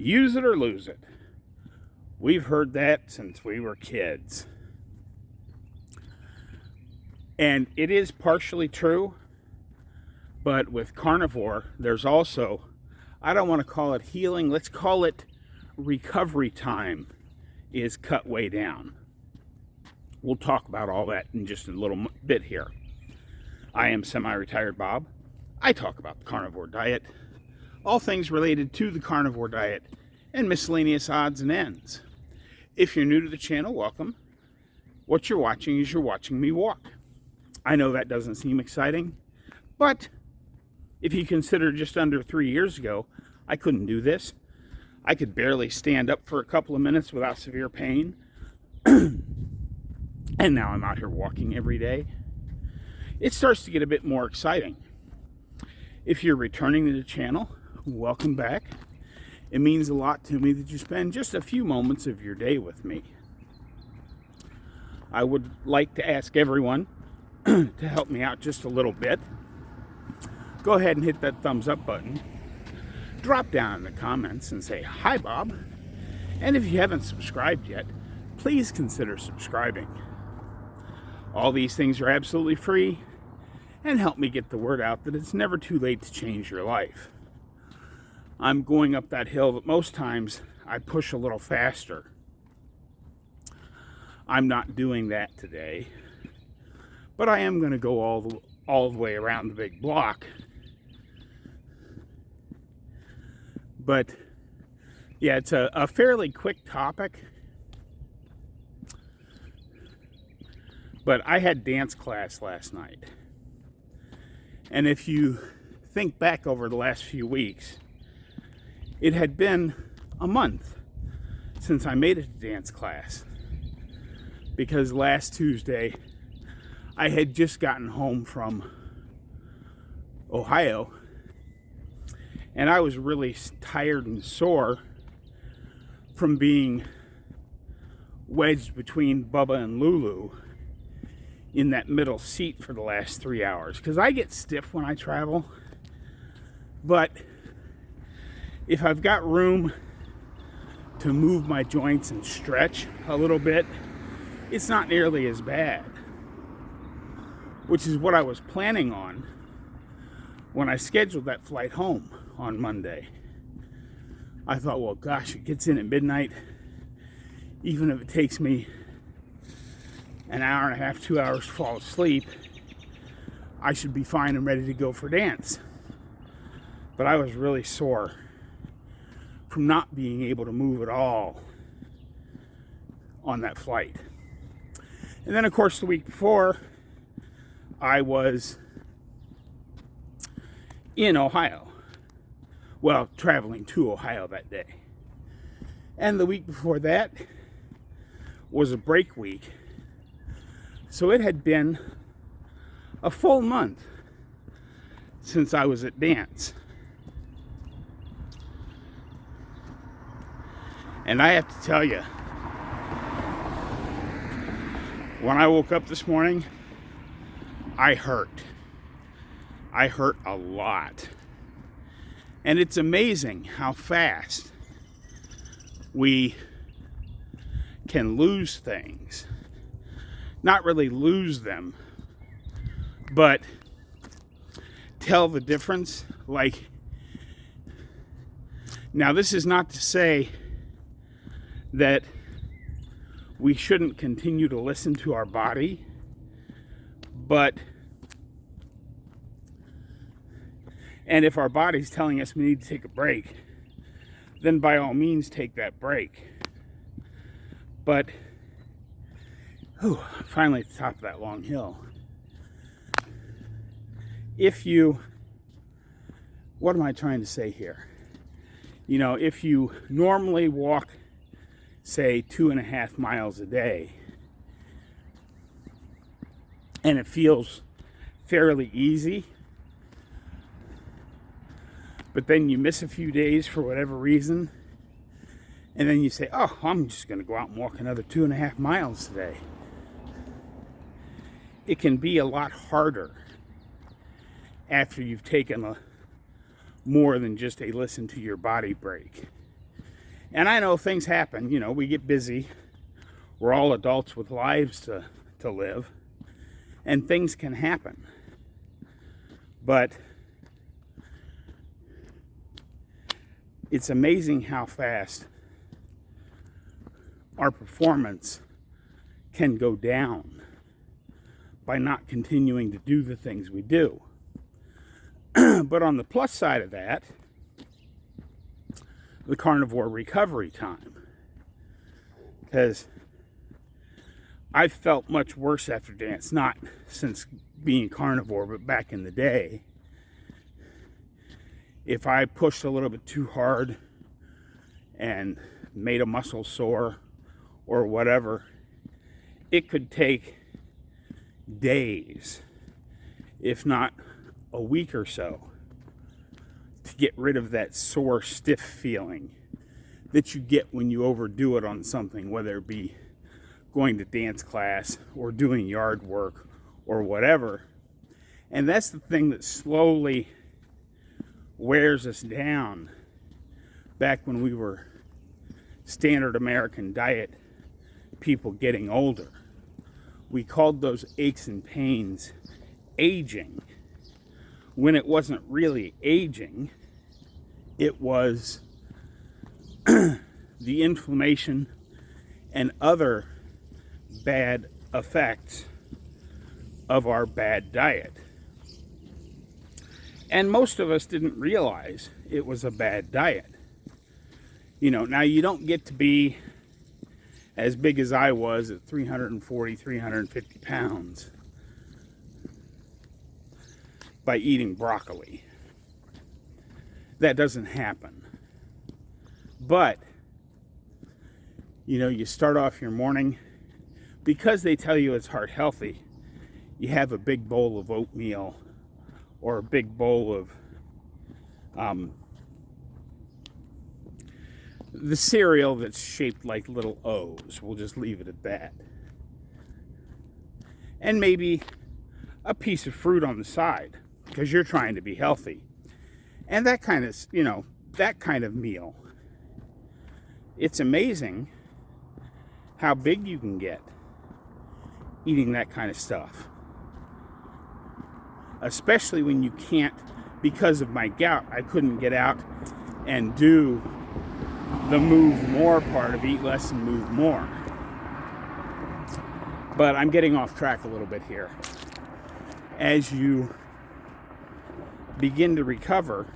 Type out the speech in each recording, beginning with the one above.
Use it or lose it. We've heard that since we were kids. And it is partially true, but with carnivore, there's also, I don't want to call it healing, let's call it recovery time is cut way down. We'll talk about all that in just a little bit here. I am Semi-Retired Bob. I talk about the carnivore diet, all things related to the carnivore diet, and miscellaneous odds and ends. If you're new to the channel, welcome. What you're watching is you're watching me walk. I know that doesn't seem exciting, but if you consider just under 3 years ago, I couldn't do this. I could barely stand up for a couple of minutes without severe pain. And now I'm out here walking every day. It starts to get a bit more exciting. If you're returning to the channel, welcome back. It means a lot to me that you spend just a few moments of your day with me. I would like to ask everyone to help me out just a little bit. Go ahead and hit that thumbs up button. Drop down in the comments and say, "Hi, Bob." And if you haven't subscribed yet, please consider subscribing. All these things are absolutely free and help me get the word out that it's never too late to change your life. I'm going up that hill that most times I push a little faster. I'm not doing that today, but I am going to go all the way around the big block. But yeah, it's a fairly quick topic. But I had dance class last night. And if you think back over the last few weeks, it had been a month since I made it to dance class. Because last Tuesday, I had just gotten home from Ohio. And I was really tired and sore from being wedged between Bubba and Lulu in that middle seat for the last 3 hours. Because I get stiff when I travel. But if I've got room to move my joints and stretch a little bit, it's not nearly as bad. Which is what I was planning on when I scheduled that flight home on Monday. I thought, well, gosh, it gets in at midnight. Even if it takes me an hour and a half, 2 hours to fall asleep, I should be fine and ready to go for dance. But I was really sore from not being able to move at all on that flight. And then, of course, the week before, I was in Ohio. Well, traveling to Ohio that day. And the week before that was a break week. So it had been a full month since I was at dance. And I have to tell you, when I woke up this morning, I hurt. I hurt a lot. And it's amazing how fast we can lose things. Not really lose them, but tell the difference. Like, now this is not to say that we shouldn't continue to listen to our body, but and if our body's telling us we need to take a break, then by all means take that break. But finally at the top of that long hill. What am I trying to say here? You know, if you normally walk, say, 2.5 miles a day, and it feels fairly easy, but then you miss a few days for whatever reason, and then you say, oh, I'm just going to go out and walk another 2.5 miles today. It can be a lot harder after you've taken more than just a listen to your body break. And I know things happen, you know, we get busy. We're all adults with lives to live, and things can happen. But it's amazing how fast our performance can go down by not continuing to do the things we do. But on the plus side of that, the carnivore recovery time. Because I've felt much worse after dance, not since being carnivore, but back in the day. If I pushed a little bit too hard and made a muscle sore or whatever, it could take days, if not a week or so, to get rid of that sore, stiff feeling that you get when you overdo it on something, whether it be going to dance class or doing yard work or whatever. And that's the thing that slowly wears us down back when we were standard American diet people getting older. We called those aches and pains aging, when it wasn't really aging. It was the inflammation and other bad effects of our bad diet. And most of us didn't realize it was a bad diet. You know, now you don't get to be as big as I was at 340, 350 pounds by eating broccoli. That doesn't happen. But, you know, you start off your morning, because they tell you it's heart healthy, you have a big bowl of oatmeal or a big bowl of the cereal that's shaped like little O's. We'll just leave it at that. And maybe a piece of fruit on the side, because you're trying to be healthy. And that kind of, you know, that kind of meal. It's amazing how big you can get eating that kind of stuff. Especially when you can't, because of my gout, I couldn't get out and do the move more part of eat less and move more. But I'm getting off track a little bit here. As you begin to recover,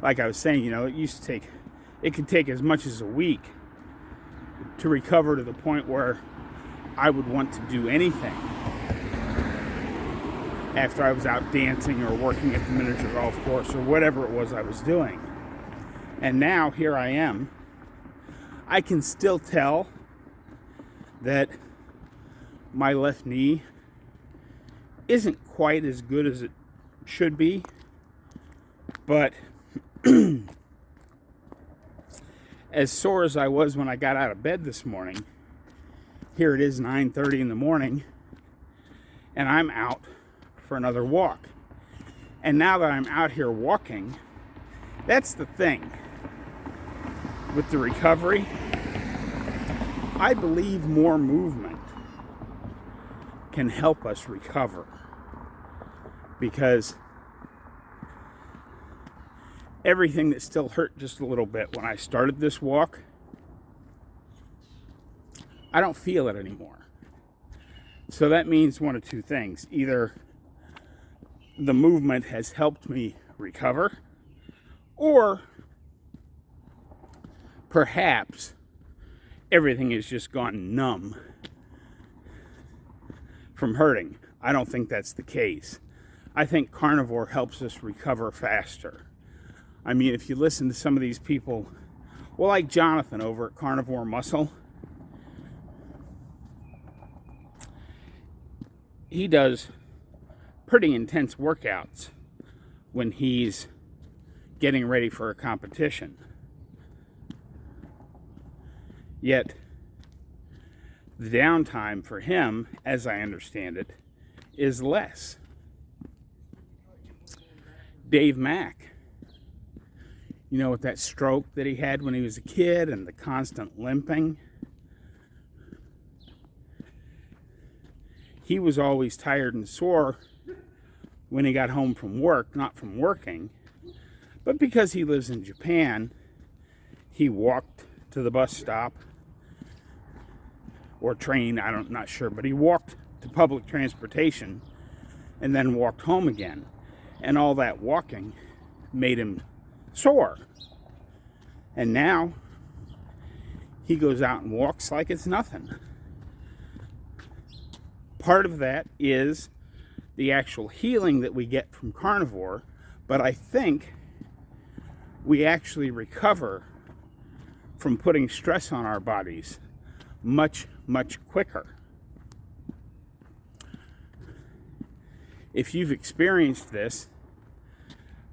like I was saying, you know, it could take as much as a week to recover to the point where I would want to do anything after I was out dancing or working at the miniature golf course or whatever it was I was doing. And now here I am. I can still tell that my left knee isn't quite as good as it should be, but as sore as I was when I got out of bed this morning, here it is 9:30 in the morning, and I'm out for another walk. And now that I'm out here walking, that's the thing with the recovery. I believe more movement can help us recover, because everything that still hurt just a little bit when I started this walk, I don't feel it anymore. So that means one of two things. Either the movement has helped me recover, or perhaps everything has just gone numb from hurting. I don't think that's the case. I think carnivore helps us recover faster. I mean, if you listen to some of these people, well, like Jonathan over at Carnivore Muscle, he does pretty intense workouts when he's getting ready for a competition. Yet, the downtime for him, as I understand it, is less. Dave Mack, You know, with that stroke that he had when he was a kid and the constant limping. He was always tired and sore when he got home from work, not from working, but because he lives in Japan, he walked to the bus stop or train, not sure, but he walked to public transportation and then walked home again. And all that walking made him sore. And now he goes out and walks like it's nothing. Part of that is the actual healing that we get from Carnivore, but I think we actually recover from putting stress on our bodies much, much quicker. If you've experienced this,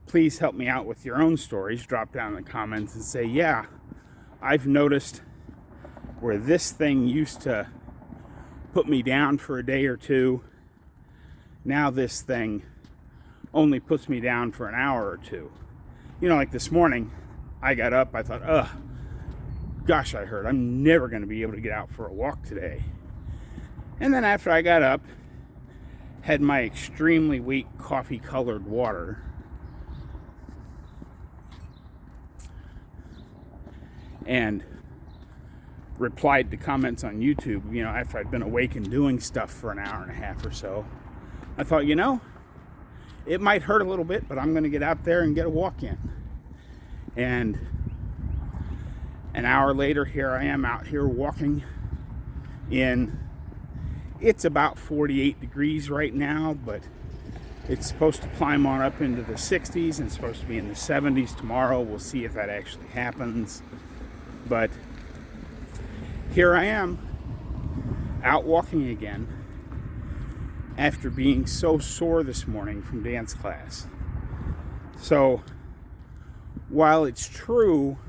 please help me out with your own stories. Drop down in the comments and say, yeah, I've noticed where this thing used to put me down for a day or two. Now this thing only puts me down for an hour or two. You know, like this morning, I got up, I thought, gosh, I hurt. I'm never going to be able to get out for a walk today. And then after I got up, had my extremely weak coffee-colored water, and replied to comments on YouTube, you know, after I'd been awake and doing stuff for an hour and a half or so. I thought, you know, it might hurt a little bit, but I'm going to get out there and get a walk in. And an hour later, here I am out here walking in, it's about 48 degrees right now, but it's supposed to climb on up into the 60s and it's supposed to be in the 70s tomorrow. We'll see if that actually happens. But here I am, out walking again, after being so sore this morning from dance class. So, while it's true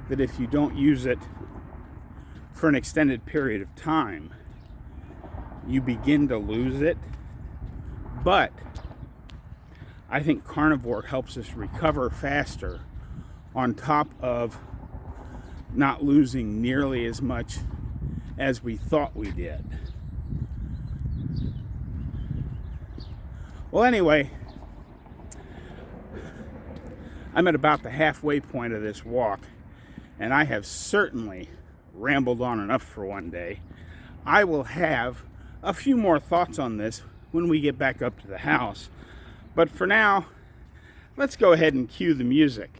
that if you don't use it for an extended period of time, you begin to lose it, but I think Carnivore helps us recover faster, on top of not losing nearly as much as we thought we did. Well, anyway, I'm at about the halfway point of this walk, and I have certainly rambled on enough for one day. I will have a few more thoughts on this when we get back up to the house, but for now, let's go ahead and cue the music.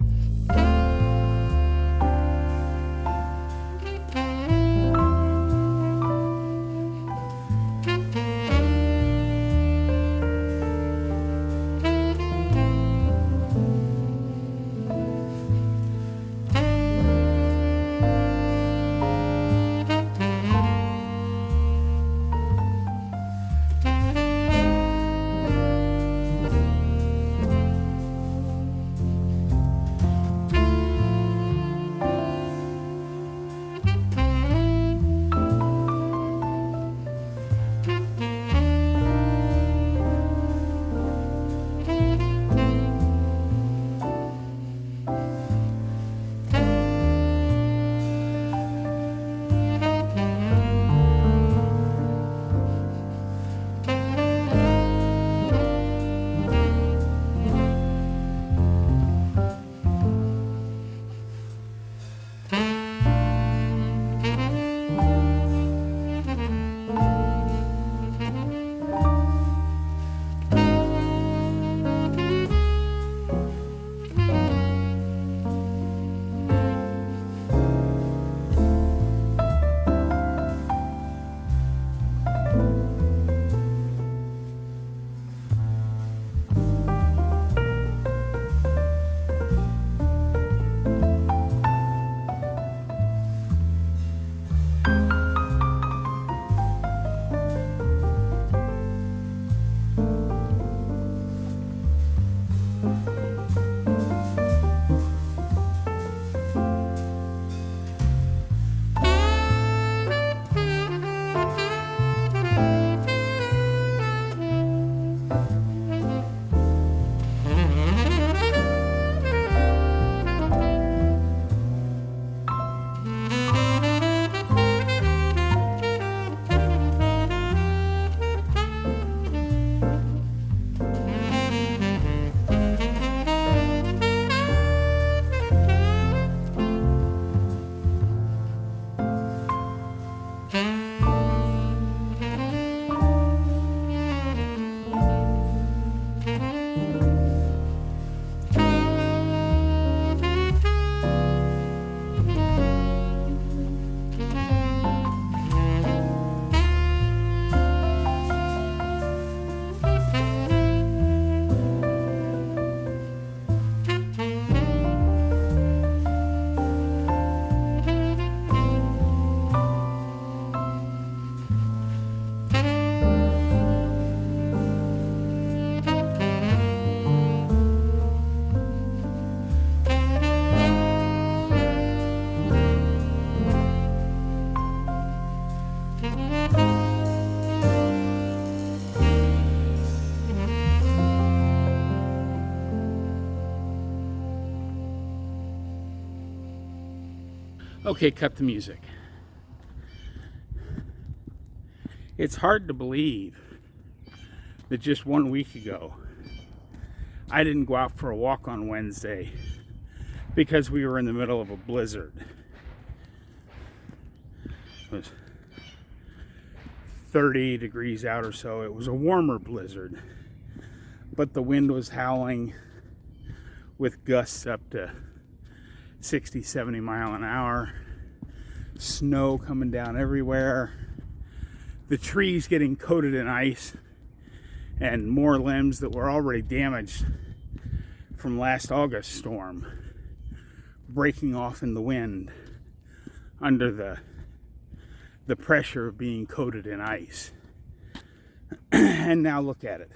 Okay, cut the music. It's hard to believe that just 1 week ago, I didn't go out for a walk on Wednesday because we were in the middle of a blizzard. It was 30 degrees out or so. It was a warmer blizzard, but the wind was howling with gusts up to 60, 70 mile an hour. Snow coming down everywhere. The trees getting coated in ice, and more limbs that were already damaged from last August storm breaking off in the wind under the pressure of being coated in ice. And now look at it.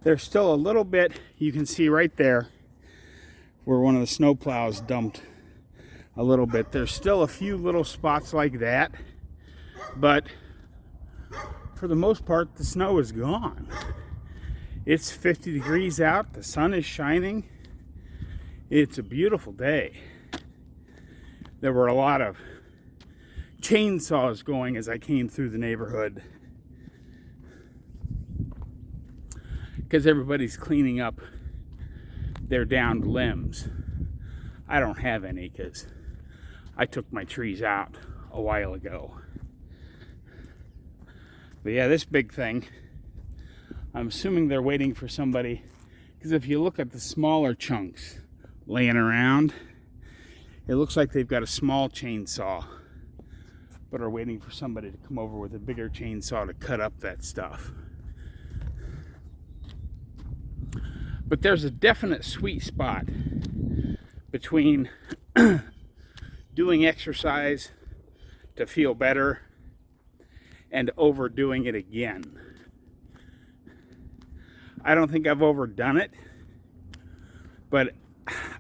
There's still a little bit, you can see right there where one of the snow plows dumped a little bit. There's still a few little spots like that, but for the most part, the snow is gone. It's 50 degrees out, the sun is shining. It's a beautiful day. There were a lot of chainsaws going as I came through the neighborhood because everybody's cleaning up their downed limbs. I don't have any because I took my trees out a while ago. But yeah, this big thing, I'm assuming they're waiting for somebody, because if you look at the smaller chunks laying around, it looks like they've got a small chainsaw, but are waiting for somebody to come over with a bigger chainsaw to cut up that stuff. But there's a definite sweet spot between doing exercise to feel better and overdoing it again. I don't think I've overdone it, but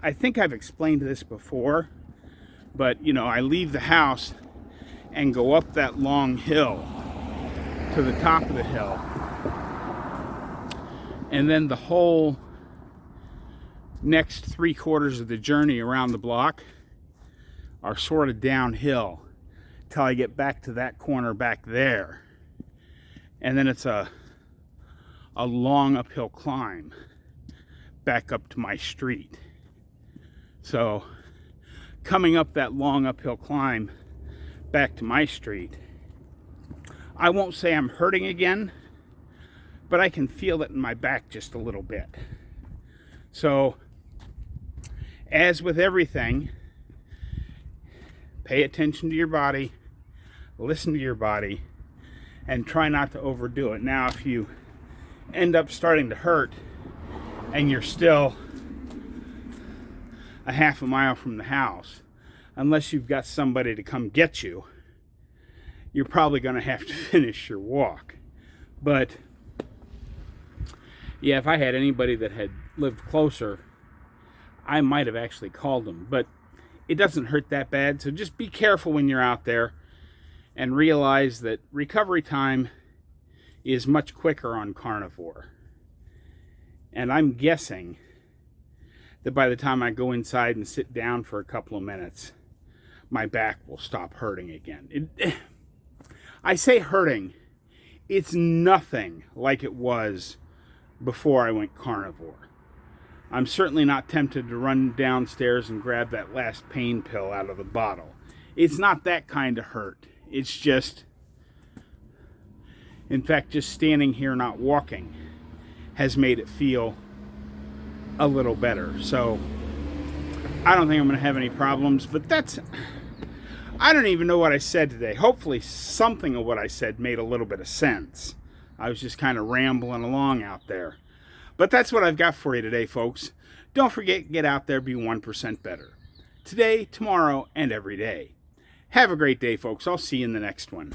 I think I've explained this before. But you know, I leave the house and go up that long hill to the top of the hill, and then the whole next 3/4 of the journey around the block are sort of downhill till I get back to that corner back there, and then it's a long uphill climb back up to my street. So coming up that long uphill climb back to my street, I won't say I'm hurting again, but I can feel it in my back just a little bit. So as with everything, pay attention to your body, listen to your body, and try not to overdo it. Now, if you end up starting to hurt and you're still a half a mile from the house, unless you've got somebody to come get you, you're probably going to have to finish your walk. But yeah, if I had anybody that had lived closer, I might have actually called them. But it doesn't hurt that bad, so just be careful when you're out there and realize that recovery time is much quicker on Carnivore. And I'm guessing that by the time I go inside and sit down for a couple of minutes, my back will stop hurting again. I say hurting, it's nothing like it was before I went Carnivore. I'm certainly not tempted to run downstairs and grab that last pain pill out of the bottle. It's not that kind of hurt. It's just, in fact, just standing here not walking has made it feel a little better. So I don't think I'm going to have any problems, but I don't even know what I said today. Hopefully something of what I said made a little bit of sense. I was just kind of rambling along out there. But that's what I've got for you today, folks. Don't forget, get out there, be 1% better. Today, tomorrow, and every day. Have a great day, folks. I'll see you in the next one.